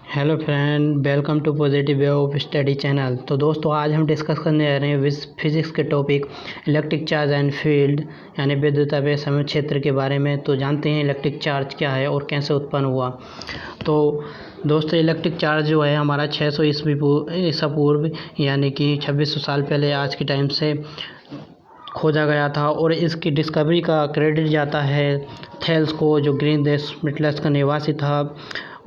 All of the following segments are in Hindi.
Hello friend, welcome to positive way of study channel. तो दोस्तों, आज हम डिस्कस करने जा रहे हैं फिजिक्स के topic electric charge and field यानी विद्युतावेश समय क्षेत्र के बारे में। तो जानते हैं इलेक्ट्रिक चार्ज क्या है और कैसे उत्पन्न हुआ। तो दोस्तों, इलेक्ट्रिक चार्ज जो है हमारा 600 ईसा पूर्व यानी कि 2600 साल पहले आज के टाइम से खोजा गया था और इसकी डिस्कवरी का क्रेडिट जाता है थेल्स को, जो ग्रीन देश मिटलस का निवासी था।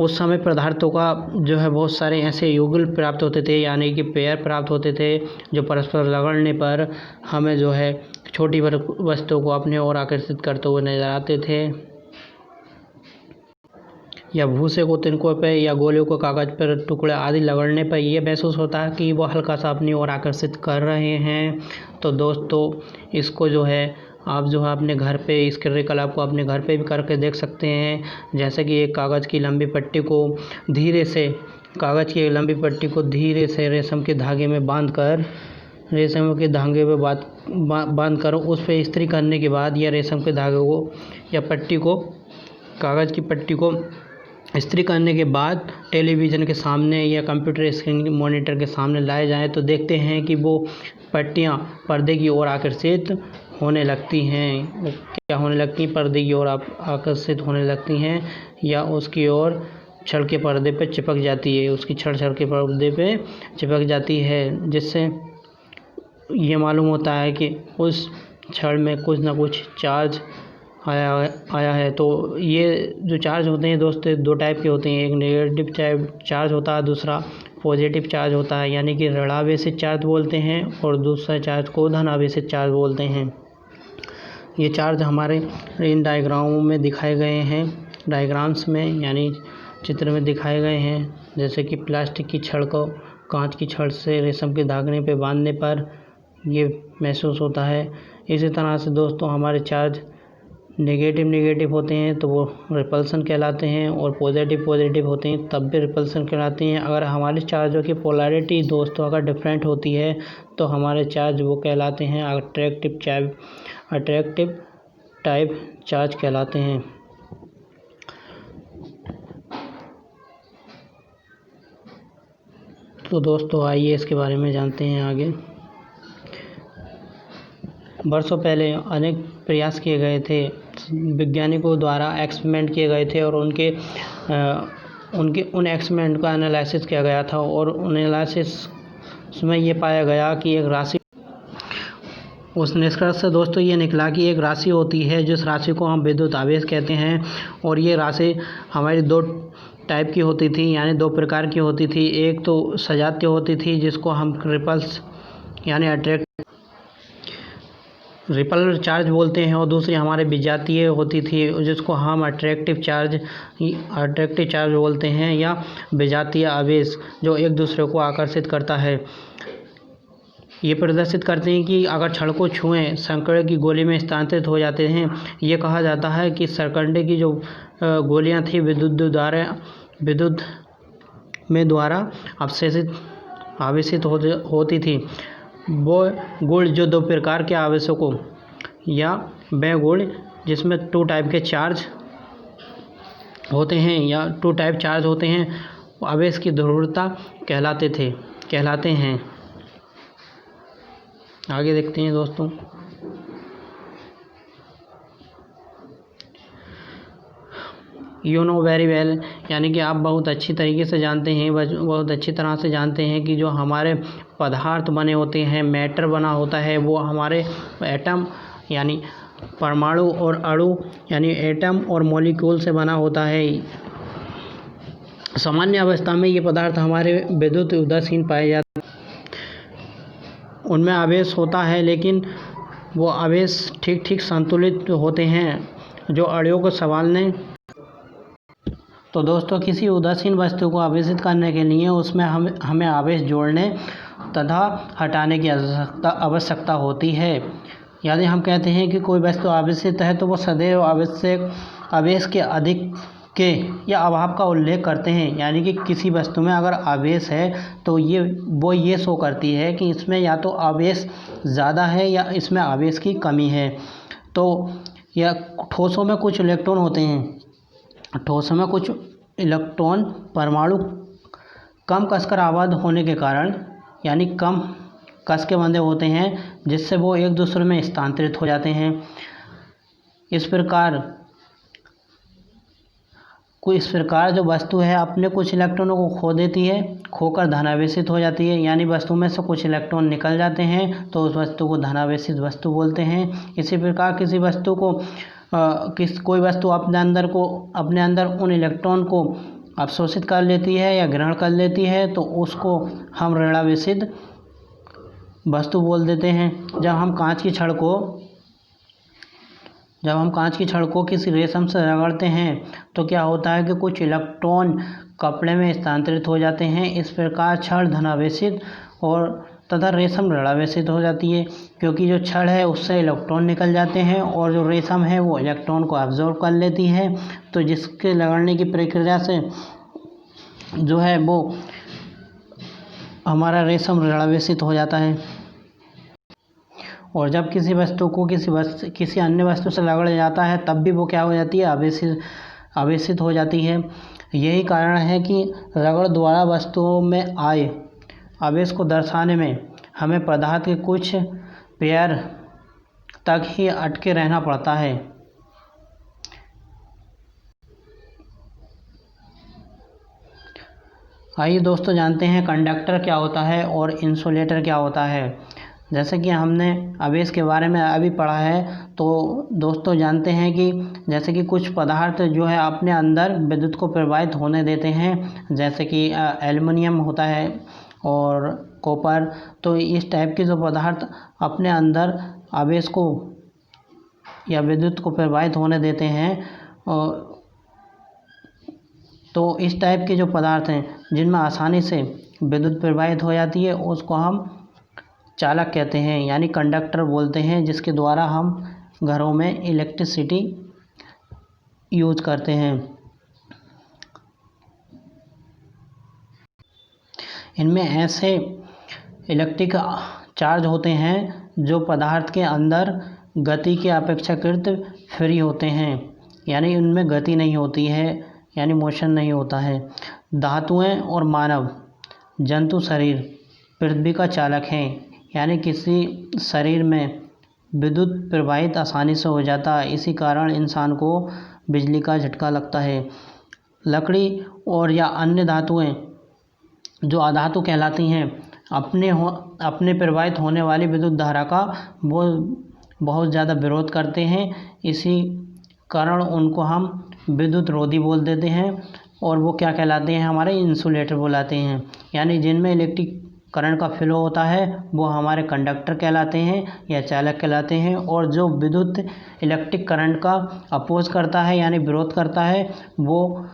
उस समय पदार्थों का जो है बहुत सारे ऐसे युगल प्राप्त होते थे यानी कि पेयर प्राप्त होते थे जो परस्पर रगड़ने पर हमें जो है छोटी वस्तुओं को अपने ओर आकर्षित करते हुए नजर आते थे, या भूसे को तिनकों पर या गोलियों को कागज पर टुकड़े आदि रगड़ने पर यह महसूस होता है कि वो हल्का सा अपनी ओर आकर्षित कर रहे हैं। तो दोस्तों, इसको जो है आप जो है अपने घर पे इस क्रियाकलाप को अपने घर पे भी करके देख सकते हैं। जैसे कि एक कागज़ की लंबी पट्टी को धीरे से रेशम के धागे में बांध कर उस पर इस्त्री करने के बाद या रेशम के धागे को या कागज़ की पट्टी को इस्त्री करने के बाद टेलीविज़न के सामने या कंप्यूटर स्क्रीन मॉनिटर के सामने लाए जाएं तो देखते हैं कि वो पट्टियाँ पर्दे की ओर आकर्षित होने लगती हैं। पर्दे की ओर आकर्षित होने लगती हैं या उसकी ओर छड़ के पर्दे पे चिपक जाती है, उसकी छड़ के पर्दे पे चिपक जाती है, जिससे ये मालूम होता है कि उस छड़ में कुछ ना कुछ चार्ज आया है। तो ये जो चार्ज होते हैं दोस्तों, दो टाइप के होते हैं। एक नेगेटिव चार्ज होता है, दूसरा पॉजिटिव चार्ज होता है, यानी कि ऋणावेशित चार्ज बोलते हैं, और दूसरा चार्ज को धनावेशित चार्ज बोलते हैं। ये चार्ज हमारे इन डायग्रामों में दिखाए गए हैं, डायग्राम्स में यानी चित्र में दिखाए गए हैं। जैसे कि प्लास्टिक की छड़ को कांच की छड़ से रेशम के धागे पे बांधने पर ये महसूस होता है। इसी तरह से दोस्तों, हमारे चार्ज नेगेटिव होते हैं तो वो रिपल्सन कहलाते हैं, और पॉजिटिव होते हैं तब भी रिपल्सन कहलाते हैं। अगर हमारे चार्जों की पोलैरिटी दोस्तों अगर डिफरेंट होती है तो हमारे चार्ज वो कहलाते हैं अट्रैक्टिव टाइप चार्ज कहलाते हैं। तो दोस्तों, आइए इसके बारे में जानते हैं आगे। वर्षों पहले अनेक प्रयास किए गए थे, वैज्ञानिकों द्वारा एक्सपेरिमेंट किए गए थे और उन एक्सपेरिमेंट का एनालिसिस किया गया था, और उन एनालिसिस में ये पाया गया कि उस निष्कर्ष से दोस्तों ये निकला कि एक राशि होती है जिस राशि को हम विद्युत आवेश कहते हैं, और ये राशि हमारी दो टाइप की होती थी, यानी दो प्रकार की होती थी। एक तो सजातीय होती थी जिसको हम रिपल चार्ज बोलते हैं, और दूसरी हमारे विजातीय होती थी जिसको हम अट्रैक्टिव चार्ज बोलते हैं, या विजातीय आवेश जो एक दूसरे को आकर्षित करता है। ये प्रदर्शित करते हैं कि अगर छड़ को छुएं संकरे की गोली में स्थानांतरित हो जाते हैं। ये कहा जाता है कि सरकंडे की जो गोलियां थी विद्युत में द्वारा आवेशित होती थी। वो गुण जो दो प्रकार के आवेशों या वह गुण जिसमें टू टाइप के चार्ज होते हैं या टू टाइप चार्ज होते हैं, आवेश की ध्रुवता कहलाते हैं। आगे देखते हैं दोस्तों। यू नो वेरी वेल, यानी कि आप बहुत अच्छी तरह से जानते हैं कि जो हमारे पदार्थ बने होते हैं, मैटर बना होता है, वो हमारे एटम यानी परमाणु और अणु यानी एटम और मॉलिक्यूल से बना होता है। सामान्य अवस्था में ये पदार्थ हमारे विद्युत उदासीन पाए जाते हैं। उनमें आवेश होता है, लेकिन वो आवेश ठीक संतुलित होते हैं जो अणुओं को संभालने। तो दोस्तों, किसी उदासीन वस्तु को आवेशित करने के लिए उसमें हमें आवेश जोड़ने तथा हटाने की आवश्यकता होती है। यदि हम कहते हैं कि कोई वस्तु आवेशित है तो वो सदैव आवेश के अधिक के या अभाव का उल्लेख करते हैं। यानी कि किसी वस्तु में अगर आवेश है तो वो ये शो करती है कि इसमें या तो आवेश ज़्यादा है या इसमें आवेश की कमी है। तो या ठोसों में कुछ इलेक्ट्रॉन होते हैं, ठोसों में कुछ इलेक्ट्रॉन परमाणु कम कसकर आबाद होने के कारण, यानी कम कस के बंधे होते हैं, जिससे वो एक दूसरे में स्थानांतरित हो जाते हैं। इस प्रकार जो वस्तु है अपने कुछ इलेक्ट्रॉनों को खो देती है, खोकर धनावेशित हो जाती है, यानी वस्तु में से कुछ इलेक्ट्रॉन निकल जाते हैं, तो उस वस्तु को धनावेशित वस्तु बोलते हैं। इसी प्रकार किसी वस्तु को कोई वस्तु अपने अंदर उन इलेक्ट्रॉन को अवशोषित कर लेती है या ग्रहण कर लेती है, तो उसको हम ऋणावेशित वस्तु बोल देते हैं। जब हम कांच की छड़ को किसी रेशम से रगड़ते हैं तो क्या होता है कि कुछ इलेक्ट्रॉन कपड़े में स्थानांतरित हो जाते हैं। इस प्रकार छड़ धनावेशित और तथा रेशम ऋणावेशित हो जाती है, क्योंकि जो छड़ है उससे इलेक्ट्रॉन निकल जाते हैं और जो रेशम है वो इलेक्ट्रॉन को अब्जॉर्ब कर लेती है। तो जिसके रगड़ने की प्रक्रिया से जो है वो हमारा रेशम ऋणावेशित हो जाता है। और जब किसी वस्तु को किसी अन्य वस्तु से रगड़ा जाता है तब भी वो क्या हो जाती है, आवेशित हो जाती है। यही कारण है कि रगड़ द्वारा वस्तुओं में आए आवेश को दर्शाने में हमें पदार्थ के कुछ पेयर तक ही अटके रहना पड़ता है। आइए दोस्तों जानते हैं कंडक्टर क्या होता है और इंसुलेटर क्या होता है। जैसे कि हमने आवेश के बारे में अभी पढ़ा है, तो दोस्तों जानते हैं कि जैसे कि कुछ पदार्थ जो है अपने अंदर विद्युत को प्रवाहित होने देते हैं, जैसे कि एल्युमिनियम होता है और कॉपर। तो इस टाइप के जो पदार्थ अपने अंदर आवेश को या विद्युत को प्रवाहित होने देते हैं, तो इस टाइप के जो पदार्थ हैं जिनमें आसानी से विद्युत प्रवाहित हो जाती है उसको हम चालक कहते हैं, यानी कंडक्टर बोलते हैं, जिसके द्वारा हम घरों में इलेक्ट्रिसिटी यूज करते हैं। इनमें ऐसे इलेक्ट्रिक चार्ज होते हैं जो पदार्थ के अंदर गति के अपेक्षाकृत फ्री होते हैं, यानी उनमें गति नहीं होती है, यानी मोशन नहीं होता है। धातुएं और मानव जंतु शरीर पृथ्वी का चालक हैं, यानी किसी शरीर में विद्युत प्रवाहित आसानी से हो जाता है, इसी कारण इंसान को बिजली का झटका लगता है। लकड़ी और या अन्य धातुएं जो अधातु कहलाती हैं अपने प्रवाहित होने वाली विद्युत धारा का वो बहुत ज़्यादा विरोध करते हैं, इसी कारण उनको हम विद्युत रोधी बोल देते हैं और वो क्या कहलाते हैं, हमारे इंसुलेटर बुलाते हैं। यानी जिनमें इलेक्ट्रिक करंट का फ्लो होता है वो हमारे कंडक्टर कहलाते हैं या चालक कहलाते हैं, और जो विद्युत इलेक्ट्रिक करंट का अपोज करता है यानी विरोध करता है वो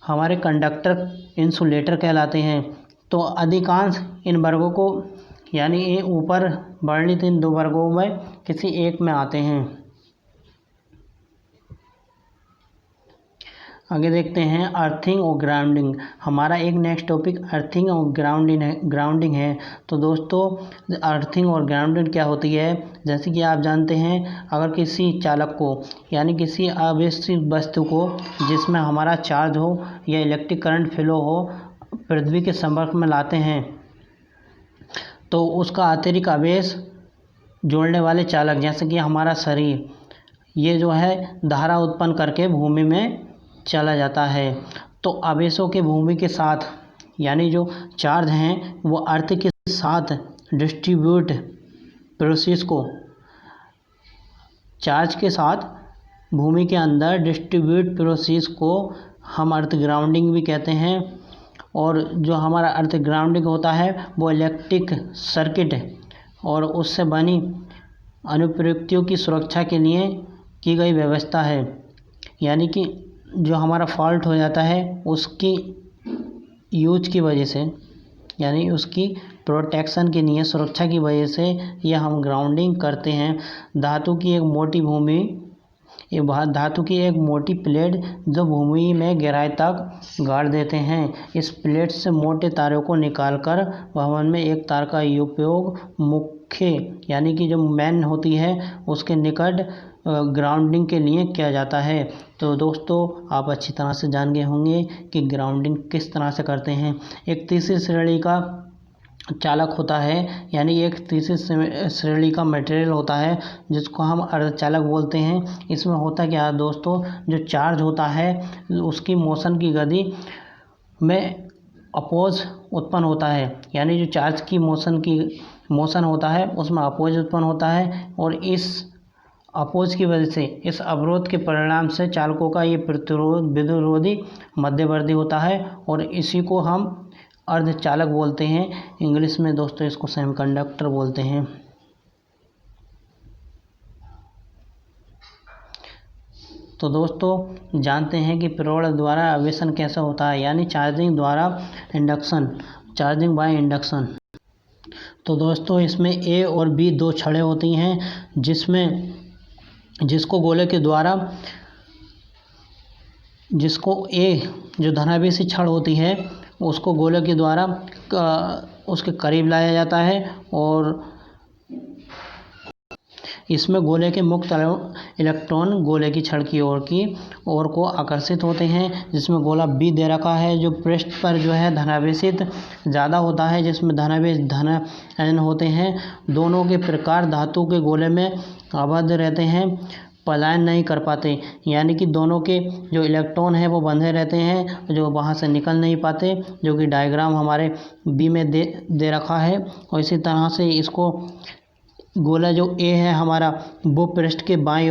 हमारे कंडक्टर इंसुलेटर कहलाते हैं। तो अधिकांश इन वर्गों को यानी ऊपर वर्णित इन दो वर्गों में किसी एक में आते हैं। आगे देखते हैं अर्थिंग और ग्राउंडिंग। हमारा एक नेक्स्ट टॉपिक अर्थिंग और ग्राउंडिंग है। तो दोस्तों अर्थिंग और ग्राउंडिंग क्या होती है, जैसे कि आप जानते हैं अगर किसी चालक को यानी किसी आवेशित वस्तु को जिसमें हमारा चार्ज हो या इलेक्ट्रिक करंट फ्लो हो पृथ्वी के संपर्क में लाते हैं तो उसका अतिरिक्त आवेश जोड़ने वाले चालक जैसे कि हमारा शरीर ये जो है धारा उत्पन्न करके भूमि में चला जाता है। तो आवेशों के भूमि के साथ यानी जो चार्ज हैं वो अर्थ के साथ डिस्ट्रीब्यूट प्रोसेस को चार्ज के साथ भूमि के अंदर डिस्ट्रीब्यूट प्रोसेस को हम अर्थ ग्राउंडिंग भी कहते हैं। और जो हमारा अर्थ ग्राउंडिंग होता है वो इलेक्ट्रिक सर्किट और उससे बनी अनुप्रयुक्तियों की सुरक्षा के लिए की गई व्यवस्था है, यानी कि जो हमारा फॉल्ट हो जाता है उसकी यूज की वजह से यानी उसकी प्रोटेक्शन के लिए सुरक्षा की वजह से यह हम ग्राउंडिंग करते हैं। धातु की एक मोटी प्लेट जो भूमि में गहराई तक गाड़ देते हैं। इस प्लेट से मोटे तारों को निकालकर भवन में एक तार का उपयोग मुख्य यानी कि जो मेन होती है उसके निकट ग्राउंडिंग के लिए किया जाता है। तो दोस्तों आप अच्छी तरह से जान गए होंगे कि ग्राउंडिंग किस तरह से करते हैं। एक तीसरी श्रेणी का चालक होता है, यानी एक तीसरी श्रेणी का मटेरियल होता है जिसको हम अर्धचालक बोलते हैं। इसमें होता क्या है दोस्तों, जो चार्ज होता है उसकी मोशन की गति में अपोज उत्पन्न होता है, यानी जो चार्ज की मोशन होता है उसमें अपोज उत्पन्न होता है, और इस अपोज की वजह से, इस अवरोध के परिणाम से चालकों का ये विरोधी मध्यवर्ती होता है, और इसी को हम अर्धचालक बोलते हैं। इंग्लिश में दोस्तों इसको सेमीकंडक्टर बोलते हैं। तो दोस्तों जानते हैं कि प्रेरण द्वारा आवेशन कैसा होता है, यानी चार्जिंग बाय इंडक्शन। तो दोस्तों इसमें ए और बी दो छड़ें होती हैं, जिसको गोले के द्वारा, जिसको ए जो धनावेशी छड़ होती है उसको गोले के द्वारा उसके करीब लाया जाता है, और इसमें गोले के मुक्त इलेक्ट्रॉन गोले की छड़ की ओर को आकर्षित होते हैं, जिसमें गोला बी दे रखा है जो पृष्ठ पर जो है धनावेशित ज़्यादा होता है, जिसमें धनावेश धन आयन होते हैं। दोनों के प्रकार धातु के गोले में आबद्ध रहते हैं, पलायन नहीं कर पाते, यानी कि दोनों के जो इलेक्ट्रॉन है वो बंधे रहते हैं, जो वहाँ से निकल नहीं पाते, जो कि डायग्राम हमारे बी में दे रखा है। और इसी तरह से इसको गोला जो ए है हमारा, वो पृष्ठ के बाएं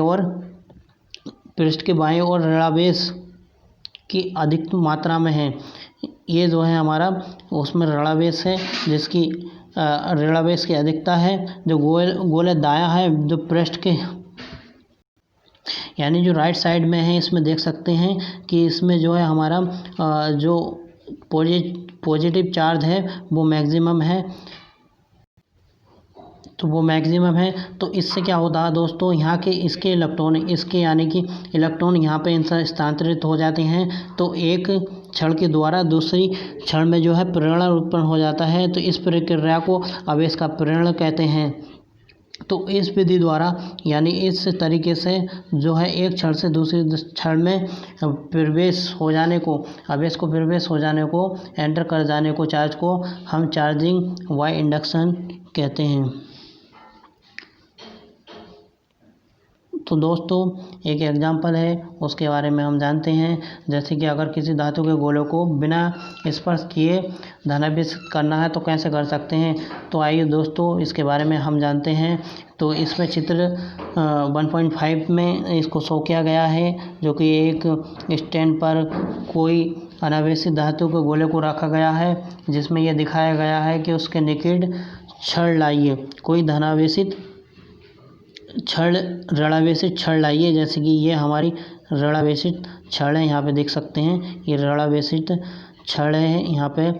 ओर ऋणावेश की अधिक मात्रा में है। ये जो है हमारा उसमें ऋणावेश है, जिसकी ऋणावेश की अधिकता है। जो गोले दायां है, जो पृष्ठ के यानी जो राइट साइड में है, इसमें देख सकते हैं कि इसमें जो है हमारा जो पॉजिटिव चार्ज है वो मैक्सिमम है। तो इससे क्या होता है दोस्तों, यहाँ के इसके यानी कि इलेक्ट्रॉन यहाँ पे स्थानांतरित हो जाते हैं, तो एक क्षण के द्वारा दूसरी क्षण में जो है प्रेरण उत्पन्न हो जाता है। तो इस प्रक्रिया को आवेश का प्रेरण कहते हैं। तो इस विधि द्वारा, यानी इस तरीके से जो है एक क्षण से दूसरी क्षण में आवेश को प्रवेश हो जाने को, एंटर कर जाने को, चार्ज को हम चार्जिंग बाय इंडक्शन कहते हैं। तो दोस्तों एक एग्जाम्पल है, उसके बारे में हम जानते हैं। जैसे कि अगर किसी धातु के गोले को बिना स्पर्श किए धनावेशित करना है तो कैसे कर सकते हैं। तो आइए दोस्तों इसके बारे में हम जानते हैं। तो इसमें चित्र 1.5 में इसको शो किया गया है, जो कि एक स्टैंड पर कोई अनावेशित धातु के गोले को रखा गया है, जिसमें यह दिखाया गया है कि उसके निकट छड़ लाइए, कोई ऋणावेशित छड़ लाइए। जैसे कि ये हमारी ऋणावेशित छड़ है, यहाँ पे देख सकते हैं ये ऋणावेशित छड़ है यहाँ पे।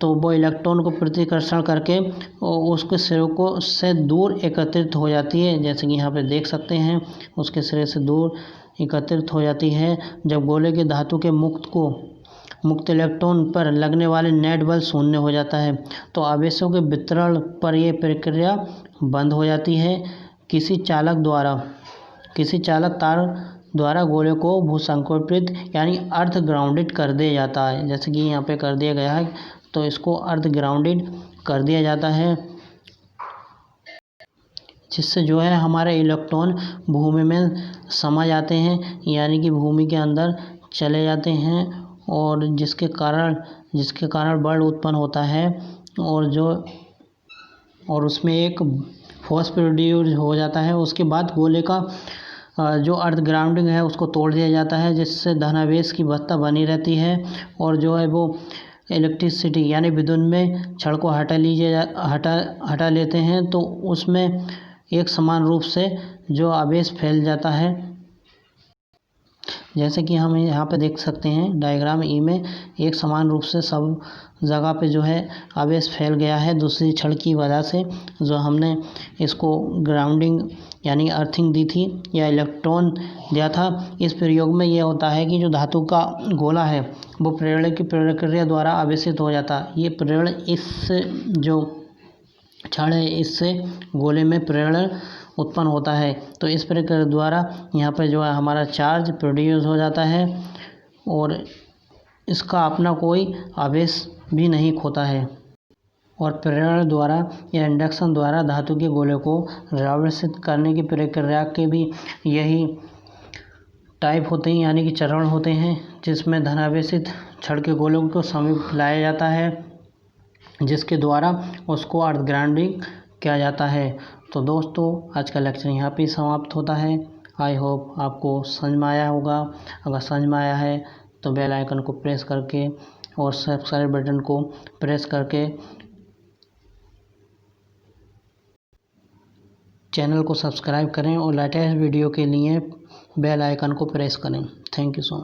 तो वो इलेक्ट्रॉन को प्रतिकर्षण करके उसके सिरों से दूर एकत्रित हो जाती है, जैसे कि यहाँ पे देख सकते हैं उसके सिरे से दूर एकत्रित हो जाती है। जब गोले के धातु के मुक्त इलेक्ट्रॉन पर लगने वाले नेट बल शून्य हो जाता है, तो आवेशों के वितरण पर यह प्रक्रिया बंद हो जाती है। किसी चालक तार द्वारा गोले को भूसंकोचित यानी अर्थ ग्राउंडेड कर दिया जाता है, जैसे कि यहाँ पे कर दिया गया है। तो इसको अर्थ ग्राउंडेड कर दिया जाता है, जिससे जो है हमारे इलेक्ट्रॉन भूमि में समा जाते हैं, यानी कि भूमि के अंदर चले जाते हैं, और जिसके कारण बल उत्पन्न होता है, और उसमें एक फोर्स प्रोड्यूस हो जाता है। उसके बाद गोले का जो अर्थ ग्राउंडिंग है उसको तोड़ दिया जाता है, जिससे धनावेश की वस्तुता बनी रहती है, और जो है वो इलेक्ट्रिसिटी यानी विद्युत में छड़ को हटा लेते हैं, तो उसमें एक समान रूप से जो आवेश फैल जाता है। जैसे कि हम यहाँ पे देख सकते हैं डायग्राम ई में, एक समान रूप से सब जगह पे जो है आवेश फैल गया है दूसरी छड़ की वजह से, जो हमने इसको ग्राउंडिंग यानी अर्थिंग दी थी या इलेक्ट्रॉन दिया था। इस प्रयोग में यह होता है कि जो धातु का गोला है वो प्रेरण की प्रक्रिया द्वारा आवेशित हो जाता है। ये प्रेरण इस जो छड़ है इससे गोले में प्रेरण उत्पन्न होता है। तो इस प्रक्रिया द्वारा यहाँ पर जो है हमारा चार्ज प्रोड्यूस हो जाता है और इसका अपना कोई आवेश भी नहीं खोता है। और प्रेरण द्वारा या इंडक्शन द्वारा धातु के गोले को द्रवीभूत करने की प्रक्रिया के भी यही टाइप होते हैं, यानी कि चरण होते हैं, जिसमें धनावेशित छड़ के गोलों को समीप लाया जाता है, जिसके द्वारा उसको अर्ध ग्राइंडिंग किया जाता है। तो दोस्तों आज का लेक्चर यहाँ पे समाप्त होता है। आई होप आपको समझ में आया होगा। अगर समझ में आया है तो बेल आइकन को प्रेस करके और सब्सक्राइब बटन को प्रेस करके चैनल को सब्सक्राइब करें और लेटेस्ट वीडियो के लिए बेल आइकन को प्रेस करें। Thank you so much.